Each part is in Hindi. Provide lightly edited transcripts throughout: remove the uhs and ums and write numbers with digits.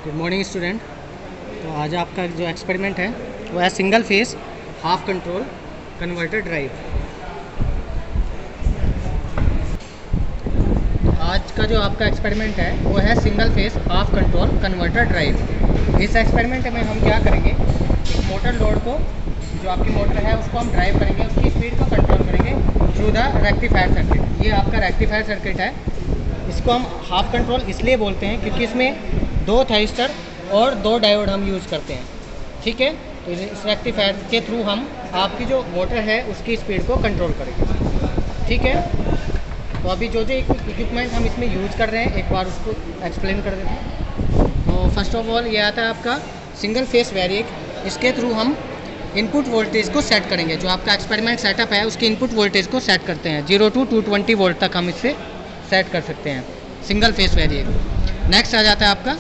Good morning student. तो आज आपका जो एक्सपेरिमेंट है वो है single phase half control converter drive. तो आज का जो आपका एक्सपेरिमेंट है वो है single phase half control converter drive. इस एक्सपेरिमेंट में हम क्या करेंगे, एक मोटर लोड को, जो आपकी मोटर है उसको हम ड्राइव करेंगे, उसकी स्पीड को कंट्रोल करेंगे थ्रू द रेक्टिफायर सर्किट। ये आपका रेक्टिफायर सर्किट है। इसको हम हाफ कंट्रोल इसलिए बोलते हैं क्योंकि इसमें 2 थाइस्टर और 2 डायोड हम यूज़ करते हैं। ठीक है, तो इस रेक्टिफायर के थ्रू हम आपकी जो मोटर है उसकी स्पीड को कंट्रोल करेंगे। ठीक है, तो अभी जो इक्विपमेंट हम इसमें यूज़ कर रहे हैं एक बार उसको एक्सप्लेन कर देते हैं। तो फर्स्ट ऑफ ऑल ये आता है आपका सिंगल फेस वेरिएक। इसके थ्रू हम इनपुट वोल्टेज को सेट करेंगे। जो आपका एक्सपेरिमेंट सेटअप है उसके इनपुट वोल्टेज को सेट करते हैं 0 to 220 वोल्ट तक हम इससे सेट कर सकते हैं, सिंगल फेस वेरिएक। नेक्स्ट आ जाता है आपका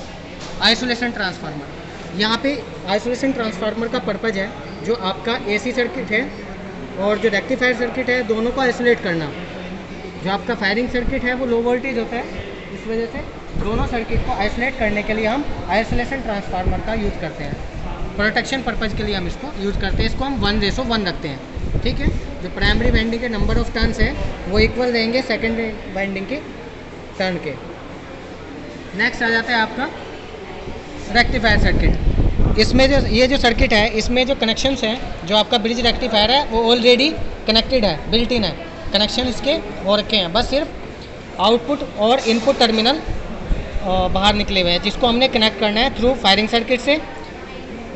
आइसोलेशन ट्रांसफार्मर। यहाँ पे आइसोलेशन ट्रांसफार्मर का पर्पज़ है जो आपका एसी सर्किट है और जो रेक्टिफायर सर्किट है दोनों को आइसोलेट करना। जो आपका फायरिंग सर्किट है वो लो वोल्टेज होता है, इस वजह से दोनों सर्किट को आइसोलेट करने के लिए हम आइसोलेशन ट्रांसफार्मर का यूज़ करते हैं। प्रोटेक्शन पर्पज़ के लिए हम इसको यूज़ करते हैं। इसको हम 1:1 रखते हैं। ठीक है, जो प्राइमरी वाइंडिंग के नंबर ऑफ टर्न्स है वो इक्वल रहेंगे सेकेंडरी वाइंडिंग के टर्न के। नेक्स्ट आ जाता है आपका रेक्टिफायर सर्किट। इसमें जो ये जो सर्किट है इसमें जो कनेक्शंस हैं, जो आपका ब्रिज रेक्टिफायर है वो ऑलरेडी कनेक्टेड है, बिल्ट इन है, कनेक्शन इसके हो रखे हैं। बस सिर्फ आउटपुट और इनपुट टर्मिनल बाहर निकले हुए हैं जिसको हमने कनेक्ट करना है थ्रू फायरिंग सर्किट से।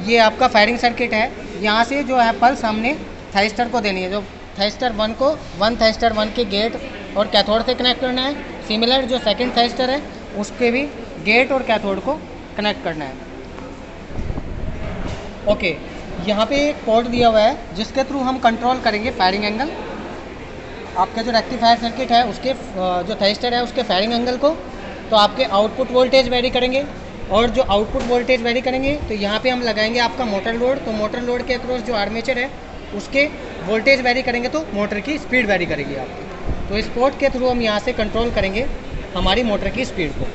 ये आपका फायरिंग सर्किट है। यहाँ से जो है पल्स हमने थाइस्टर को देनी है। जो थाइस्टर 1 को 1 थाइस्टर 1 के गेट और कैथोड से कनेक्ट करना है। सिमिलर जो सेकंड थाइस्टर है उसके भी गेट और कैथोड को कनेक्ट करना है। ओके, यहाँ पे एक पोर्ट दिया हुआ है जिसके थ्रू हम कंट्रोल करेंगे फायरिंग एंगल। आपका जो रेक्टिफायर सर्किट है उसके जो थाइस्टर है उसके फायरिंग एंगल को, तो आपके आउटपुट वोल्टेज वेरी करेंगे। और जो आउटपुट वोल्टेज वेरी करेंगे तो यहाँ पे हम लगाएंगे आपका मोटर लोड। तो मोटर लोड के अक्रॉस जो आर्मेचर है उसके वोल्टेज वेरी करेंगे तो मोटर की स्पीड वेरी करेगी आपकी। तो इस पोर्ट के थ्रू हम यहाँ से कंट्रोल करेंगे हमारी मोटर की स्पीड को।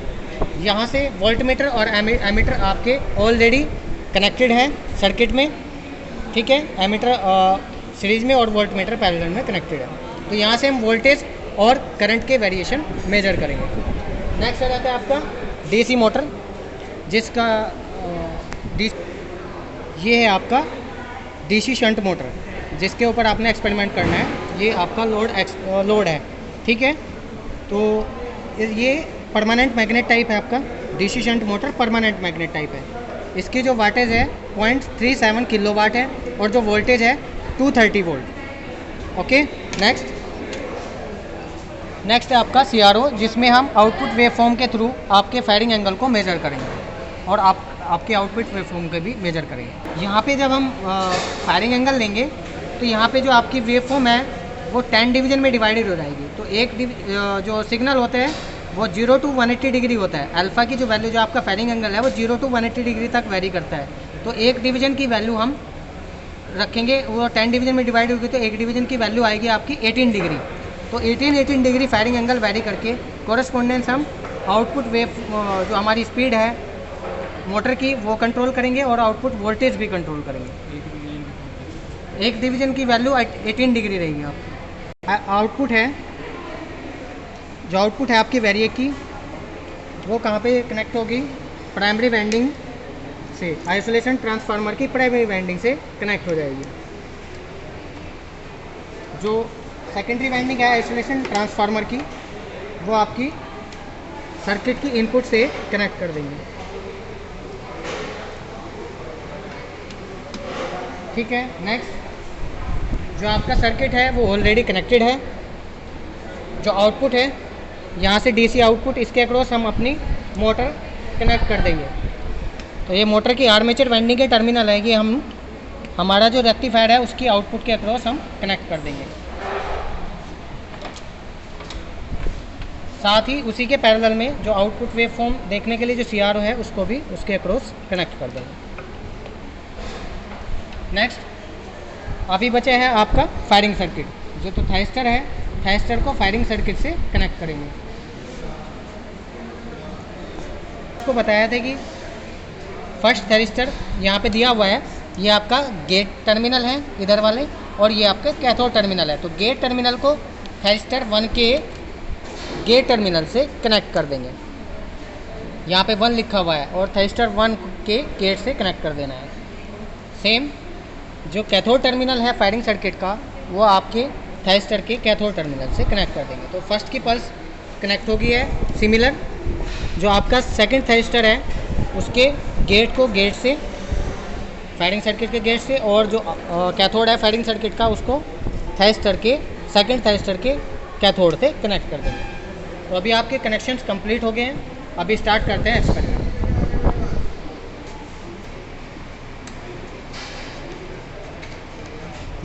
यहाँ से वोल्टमीटर और एमीटर आपके ऑलरेडी कनेक्टेड है सर्किट में। ठीक है, एमीटर सीरीज में और वोल्टमीटर पैरेलल में कनेक्टेड है। तो यहाँ से हम वोल्टेज और करंट के वेरिएशन मेजर करेंगे। नेक्स्ट आ जाता है आपका डीसी मोटर, जिसका ये है आपका डीसी शंट मोटर, जिसके ऊपर आपने एक्सपेरिमेंट करना है। ये आपका लोड है। ठीक है, तो ये परमानेंट मैग्नेट टाइप है आपका DC shunt motor, permanent magnet type है। इसकी जो वाटेज है 0.37 किलोवाट है और जो वोल्टेज है 230 वोल्ट। ओके, नेक्स्ट है आपका सीआरओ, जिसमें हम आउटपुट वेवफॉर्म के थ्रू आपके फायरिंग एंगल को मेजर करेंगे और आपके आउटपुट वेवफॉर्म के भी मेजर करेंगे। यहाँ पे जब हम फायरिंग एंगल लेंगे तो यहाँ पे जो आपकी वेवफॉर्म है वो 10 डिवीजन में डिवाइडेड हो जाएगी। तो एक जो सिग्नल होता है वो 0 to 180 डिग्री होता है। अल्फ़ा की जो वैल्यू जो आपका फायरिंग एंगल है वो 0 to 180 डिग्री तक वेरी करता है। तो एक डिवीजन की वैल्यू हम रखेंगे, वो 10 डिवीजन में डिवाइड होगी तो एक डिवीजन की वैल्यू आएगी आपकी 18 डिग्री। तो 18 डिग्री फायरिंग एंगल वेरी करके कोरस्पोंडेंस हम आउटपुट वेव जो हमारी स्पीड है मोटर की वो कंट्रोल करेंगे और आउटपुट वोल्टेज भी कंट्रोल करेंगे। एक डिवीजन की वैल्यू 18 डिग्री रहेगी आपकी। आउटपुट है, जो आउटपुट है आपकी वेरिएक की, वो कहाँ पे कनेक्ट होगी? प्राइमरी वाइंडिंग से, आइसोलेशन ट्रांसफार्मर की प्राइमरी वाइंडिंग से कनेक्ट हो जाएगी। जो सेकेंडरी वाइंडिंग है आइसोलेशन ट्रांसफार्मर की, वो आपकी सर्किट की इनपुट से कनेक्ट कर देंगे। ठीक है, नेक्स्ट जो आपका सर्किट है वो ऑलरेडी कनेक्टेड है। जो आउटपुट है यहाँ से डीसी आउटपुट, इसके अक्रॉस हम अपनी मोटर कनेक्ट कर देंगे। तो ये मोटर की आर्मेचर वाइंडिंग के टर्मिनल है, ये हम हमारा जो रेक्टिफायर है उसकी आउटपुट के अक्रॉस हम कनेक्ट कर देंगे। साथ ही उसी के पैरेलल में जो आउटपुट वेवफॉर्म देखने के लिए जो सीआरओ है उसको भी उसके अक्रॉस कनेक्ट कर देंगे। नेक्स्ट अभी बचे है आपका फायरिंग सर्किट। जो तो थाइस्टर है, थाइस्टर को फायरिंग सर्किट से कनेक्ट करेंगे। आपको बताया था कि फर्स्ट थैरिस्टर यहाँ पे दिया हुआ है, ये आपका गेट टर्मिनल है इधर वाले, और ये आपका कैथोड टर्मिनल है। तो गेट टर्मिनल को थैरिस्टर 1 के गेट टर्मिनल से कनेक्ट कर देंगे। यहाँ पे 1 लिखा हुआ है और थैरिस्टर 1 के गेट से कनेक्ट कर देना है। सेम जो कैथोड टर्मिनल है फायरिंग सर्किट का, वो आपके थैरिस्टर के कैथोड टर्मिनल से कनेक्ट कर देंगे। तो फर्स्ट की पल्स कनेक्ट हो गई है। सिमिलर जो आपका सेकंड थैरिस्टर है उसके गेट को गेट से, फायरिंग सर्किट के गेट से, और जो कैथोड है फायरिंग सर्किट का उसको थैरिस्टर के सेकंड थैरिस्टर के कैथोड से कनेक्ट कर देंगे। तो अभी आपके कनेक्शंस कंप्लीट हो गए हैं। अभी स्टार्ट करते हैं experiment.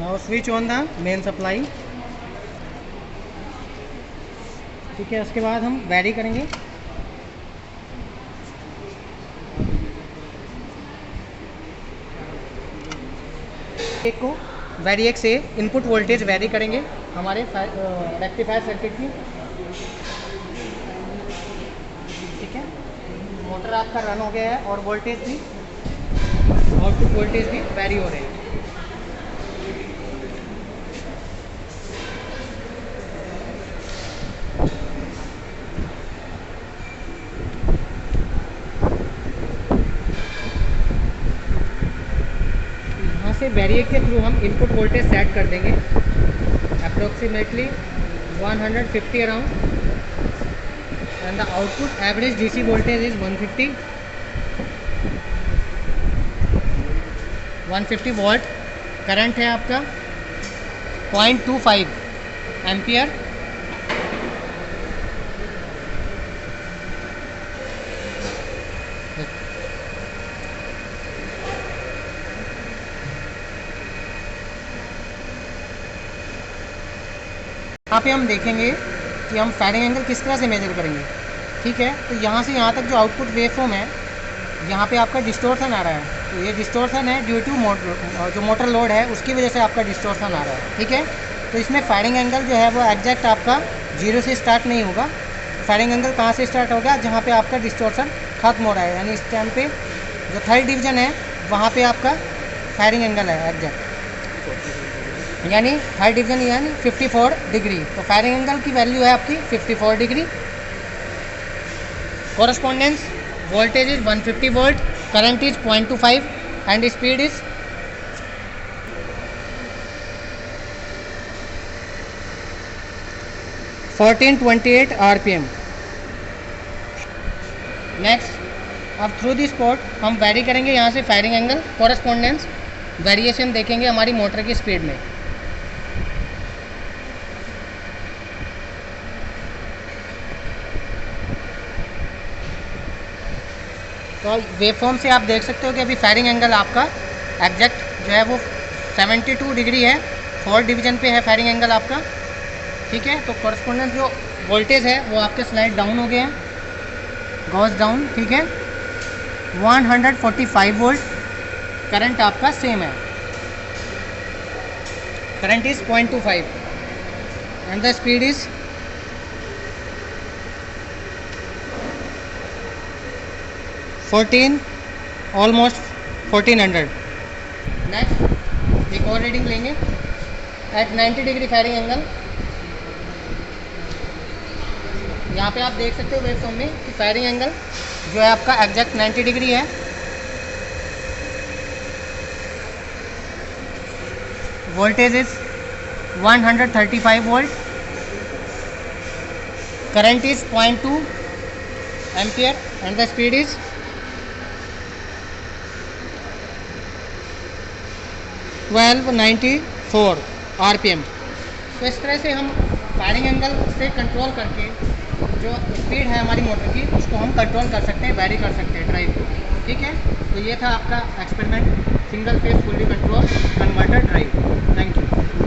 Now switch on the main supply. ठीक है, उसके बाद हम वैरी करेंगे। एक को वेरिएक से इनपुट वोल्टेज वेरी करेंगे हमारे रेक्टिफायर सर्किट की। ठीक है, मोटर आपका रन हो गया है और वोल्टेज भी, आउटपुट वोल्टेज भी वेरी हो रहे हैं। से वेरिएक के थ्रू हम इनपुट वोल्टेज सेट कर देंगे approximately 150 around, and the output average DC voltage is 150 volt. Current है आपका 0.25 एम्पियर। यहाँ पे हम देखेंगे कि हम फायरिंग एंगल किस तरह से मेजर करेंगे। ठीक है, तो यहाँ से यहाँ तक जो आउटपुट वेवफॉर्म है, यहाँ पे आपका डिस्टोर्शन आ रहा है। तो ये डिस्टोर्शन है ड्यू टू जो मोटर लोड है उसकी वजह से आपका डिस्टोर्शन आ रहा है। ठीक है, तो इसमें फायरिंग एंगल जो है वो एग्जैक्ट आपका 0 से स्टार्ट नहीं होगा। फायरिंग एंगल कहाँ से स्टार्ट होगा, जहाँ पे आपका डिस्टोर्शन खत्म हो रहा है, यानी इस टाइम पे जो थर्ड डिवीजन है वहाँ पे आपका फायरिंग एंगल है एग्जैक्ट, यानी थर्ड डिवीजन यानी 54 डिग्री। तो फायरिंग एंगल की वैल्यू है आपकी 54 degree. Correspondence voltage is 150 volt, current is 0.25 and speed is 1428 RPM। Next, अब थ्रू दी स्पॉट हम वेरी करेंगे यहाँ से फायरिंग एंगल। कॉरस्पॉन्डेंस वेरिएशन देखेंगे हमारी मोटर की स्पीड में। तो वेवफॉर्म से आप देख सकते हो कि अभी फायरिंग एंगल आपका एग्जैक्ट जो है वो 72 डिग्री है, फोर्थ डिवीजन पे है फायरिंग एंगल आपका। ठीक है, तो कॉरस्पॉन्डेंस जो वोल्टेज है वो आपके स्लाइड डाउन हो गए हैं, गोज डाउन। ठीक है, 145 वोल्ट। करंट आपका सेम है, current is 0.25 and the speed is 14, almost 1400। Next एक और रीडिंग लेंगे एट 90 डिग्री फायरिंग एंगल। यहाँ पे आप देख सकते हो वेवफॉर्म में कि फायरिंग एंगल जो है आपका एग्जैक्ट 90 डिग्री है। Voltage is 135 volt, current is 0.2 ampere and the speed is 1294 RPM। तो इस तरह से हम फायरिंग एंगल से कंट्रोल करके जो स्पीड है हमारी मोटर की उसको हम कंट्रोल कर सकते हैं, वैरी कर सकते हैं ड्राइव को। ठीक है, तो ये था आपका experiment single phase fully control converter drive. Thank you.